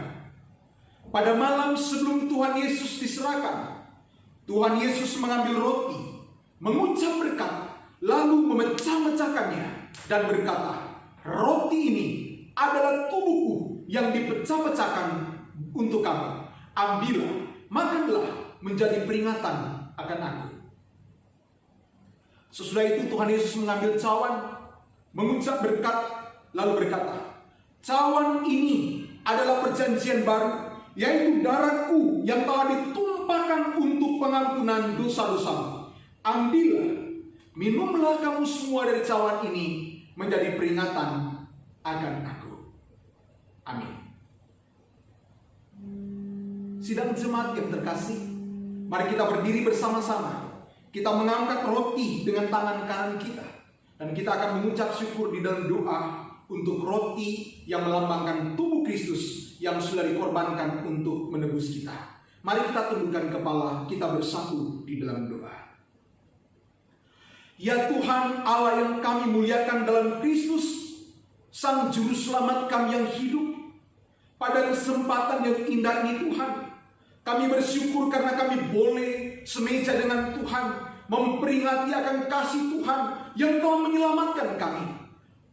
pada malam sebelum Tuhan Yesus diserahkan, Tuhan Yesus mengambil roti, mengucap berkat, lalu memecah-mecahkannya dan berkata, roti ini adalah tubuhku yang dipecah-pecahkan untuk kamu. Ambillah, makanlah, menjadi peringatan akan aku. Sesudah itu Tuhan Yesus mengambil cawan, mengucap berkat, lalu berkata, cawan ini adalah perjanjian baru, yaitu darahku yang telah ditumpahkan untuk pengampunan dosa-dosamu. Ambillah, minumlah kamu semua dari cawan ini menjadi peringatan akan aku. Amin. Sidang jemaat yang terkasih, mari kita berdiri bersama-sama. Kita mengangkat roti dengan tangan kanan kita, dan kita akan mengucap syukur di dalam doa untuk roti yang melambangkan tubuh Kristus yang sudah dikorbankan untuk menebus kita. Mari kita tundukkan kepala, kita bersatu di dalam doa. Ya Tuhan Allah yang kami muliakan dalam Kristus, Sang Juru Selamat kami yang hidup, pada kesempatan yang indah ini Tuhan, kami bersyukur karena kami boleh semeja dengan Tuhan, memperingati akan kasih Tuhan yang telah menyelamatkan kami.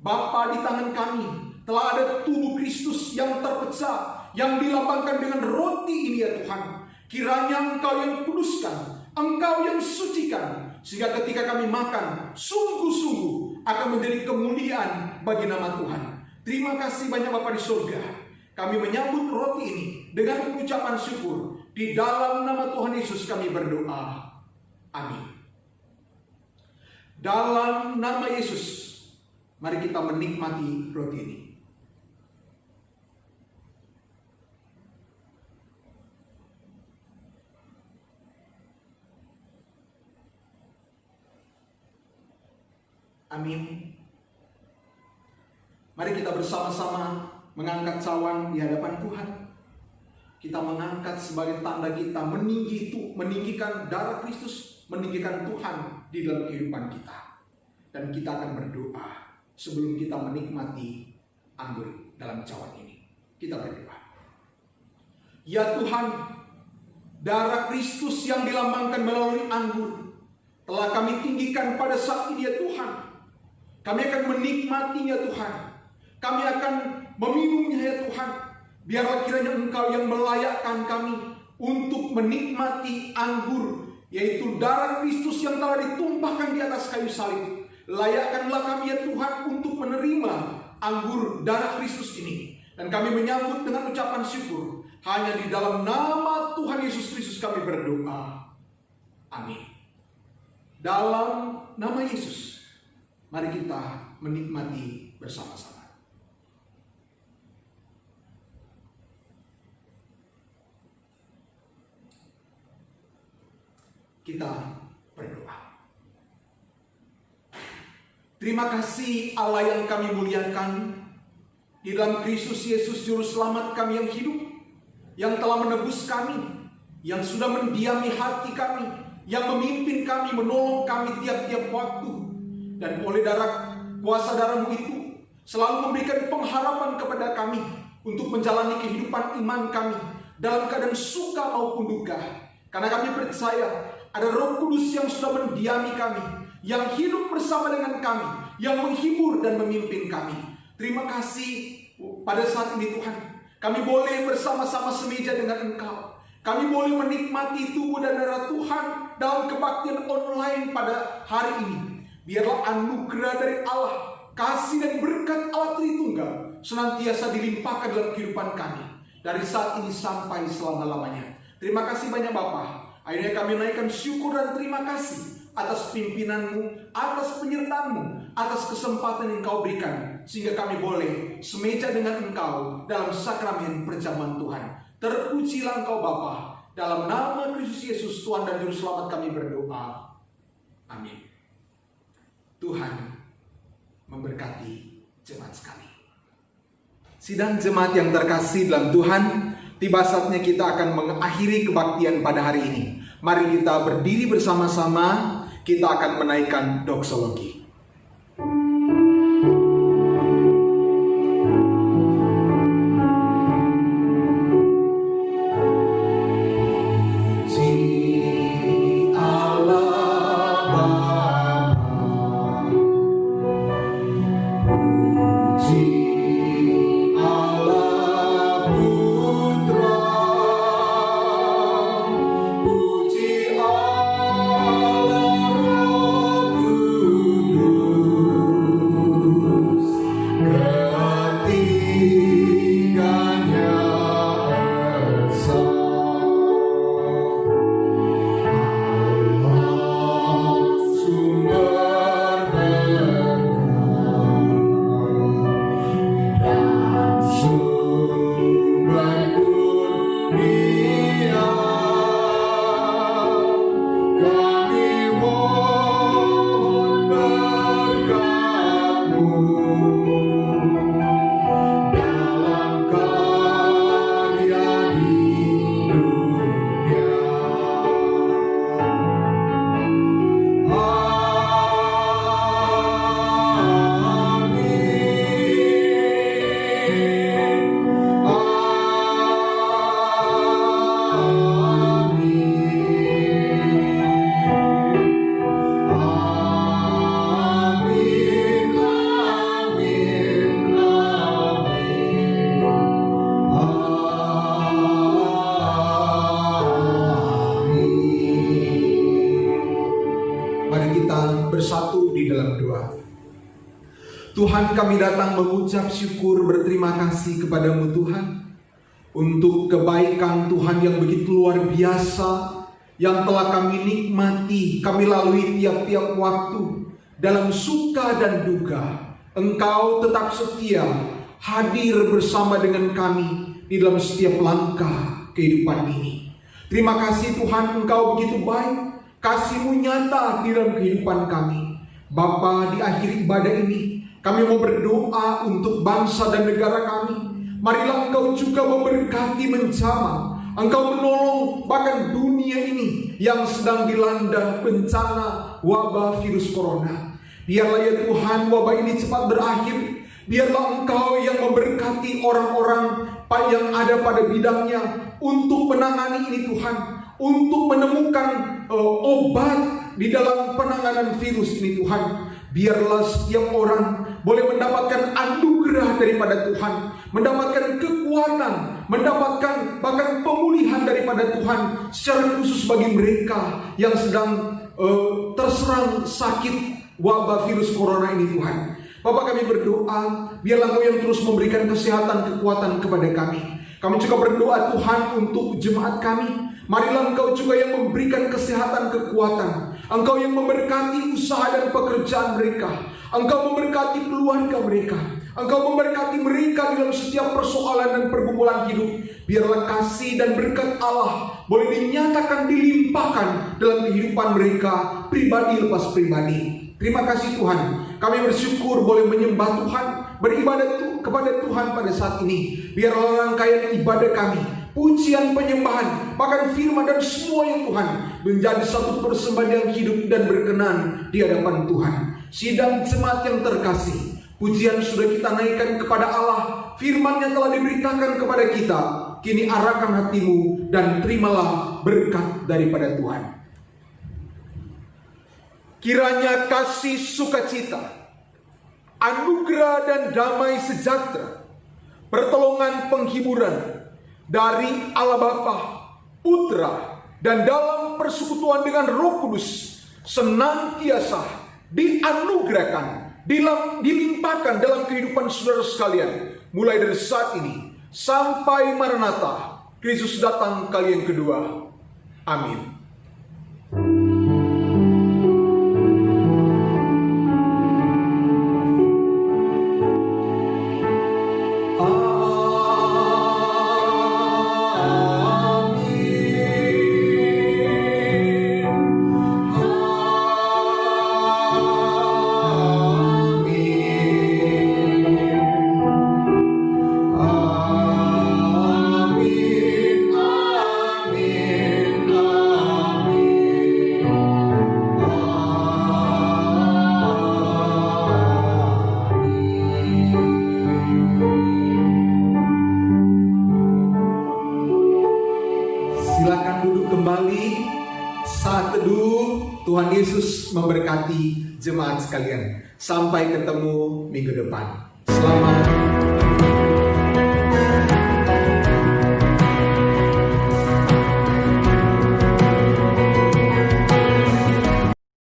Bapa, di tangan kami telah ada tubuh Kristus yang terpecah, yang dilambangkan dengan roti ini ya Tuhan. Kiranya Engkau yang kuduskan, Engkau yang sucikan, sehingga ketika kami makan, sungguh-sungguh akan menjadi kemuliaan bagi nama Tuhan. Terima kasih banyak Bapa di surga. Kami menyambut roti ini dengan pengucapan syukur. Di dalam nama Tuhan Yesus kami berdoa. Amin. Dalam nama Yesus, mari kita menikmati roti ini. Amin. Mari kita bersama-sama mengangkat cawan di hadapan Tuhan. Kita mengangkat sebagai tanda kita meninggikan darah Kristus, meninggikan Tuhan di dalam kehidupan kita. Dan kita akan berdoa sebelum kita menikmati anggur dalam cawan ini. Kita berdoa. Ya Tuhan, darah Kristus yang dilambangkan melalui anggur telah kami tinggikan pada saat ini ya Tuhan. Kami akan menikmatinya Tuhan. Kami akan meminumnya ya Tuhan. Biarlah kiranya Engkau yang melayakkan kami untuk menikmati anggur, yaitu darah Kristus yang telah ditumpahkan di atas kayu salib. Layakkanlah kami ya Tuhan untuk menerima anggur darah Kristus ini. Dan kami menyambut dengan ucapan syukur. Hanya di dalam nama Tuhan Yesus Kristus kami berdoa. Amin. Dalam nama Yesus, mari kita menikmati bersama-sama. Kita berdoa. Terima kasih Allah yang kami muliakan, di dalam Kristus Yesus Juru Selamat kami yang hidup, yang telah menebus kami, yang sudah mendiami hati kami, yang memimpin kami, menolong kami tiap-tiap waktu. Dan oleh kuasa darah-Mu itu selalu memberikan pengharapan kepada kami untuk menjalani kehidupan iman kami dalam keadaan suka maupun duka. Karena kami percaya ada Roh Kudus yang sudah mendiami kami, yang hidup bersama dengan kami, yang menghibur dan memimpin kami. Terima kasih pada saat ini Tuhan, kami boleh bersama-sama semeja dengan Engkau. Kami boleh menikmati tubuh dan darah Tuhan dalam kebaktian online pada hari ini. Biarlah anugerah dari Allah, kasih dan berkat Allah Tritunggal senantiasa dilimpahkan dalam kehidupan kami, dari saat ini sampai selama-lamanya. Terima kasih banyak Bapa. Akhirnya kami naikkan syukur dan terima kasih atas pimpinanmu, atas penyertaanmu, atas kesempatan yang Kau berikan, sehingga kami boleh semeja dengan Engkau dalam sakramen perjamuan Tuhan. Terpujilah Engkau Bapa. Dalam nama Kristus Yesus, Tuhan dan Juru Selamat kami berdoa. Amin. Tuhan memberkati jemaat sekali. Sidang jemaat yang terkasih dalam Tuhan, tiba saatnya kita akan mengakhiri kebaktian pada hari ini. Mari kita berdiri bersama-sama, kita akan menaikkan doksologi. Bersatu di dalam doa. Tuhan, kami datang mengucap syukur berterima kasih kepadamu Tuhan, untuk kebaikan Tuhan yang begitu luar biasa, yang telah kami nikmati, kami lalui tiap-tiap waktu. Dalam suka dan duka, Engkau tetap setia, hadir bersama dengan kami di dalam setiap langkah kehidupan ini. Terima kasih Tuhan, Engkau begitu baik. Kasih-Mu nyata di dalam kehidupan kami. Bapa, di akhir ibadah ini kami mau berdoa untuk bangsa dan negara kami. Marilah Engkau juga memberkati menjamah. Engkau menolong bahkan dunia ini yang sedang dilanda bencana wabah virus corona. Biarlah ya Tuhan, wabah ini cepat berakhir. Biarlah Engkau yang memberkati orang-orang yang ada pada bidangnya untuk menangani ini Tuhan, untuk menemukan obat di dalam penanganan virus ini Tuhan. Biarlah setiap orang boleh mendapatkan anugerah daripada Tuhan, mendapatkan kekuatan, mendapatkan bahkan pemulihan daripada Tuhan, secara khusus bagi mereka yang sedang terserang sakit wabah virus corona ini Tuhan. Bapak, kami berdoa, biarlah Engkau yang terus memberikan kesehatan, kekuatan kepada kami. Kami juga berdoa Tuhan untuk jemaat kami. Marilah Engkau juga yang memberikan kesehatan, kekuatan. Engkau yang memberkati usaha dan pekerjaan mereka. Engkau memberkati keluarga mereka. Engkau memberkati mereka dalam setiap persoalan dan pergumulan hidup. Biarlah kasih dan berkat Allah boleh dinyatakan, dilimpahkan dalam kehidupan mereka, pribadi lepas pribadi. Terima kasih Tuhan. Kami bersyukur boleh menyembah Tuhan, beribadah kepada Tuhan pada saat ini. Biarlah rangkaian ibadah kami, pujian, penyembahan, bahkan firman dan semuanya Tuhan, menjadi satu persembahan yang hidup dan berkenan di hadapan Tuhan. Sidang jemaat yang terkasih, pujian sudah kita naikkan kepada Allah, firman yang telah diberitakan kepada kita. Kini arahkan hatimu dan terimalah berkat daripada Tuhan. Kiranya kasih sukacita, anugerah dan damai sejahtera, pertolongan penghiburan dari Allah Bapa, Putra, dan dalam persekutuan dengan Roh Kudus senantiasa dianugerahkan, dilimpahkan dalam kehidupan saudara sekalian, mulai dari saat ini sampai Maranatha, Kristus datang kali yang kedua. Amin. Silakan duduk kembali. Saat teduh, Tuhan Yesus memberkati jemaat sekalian. Sampai ketemu minggu depan. Selamat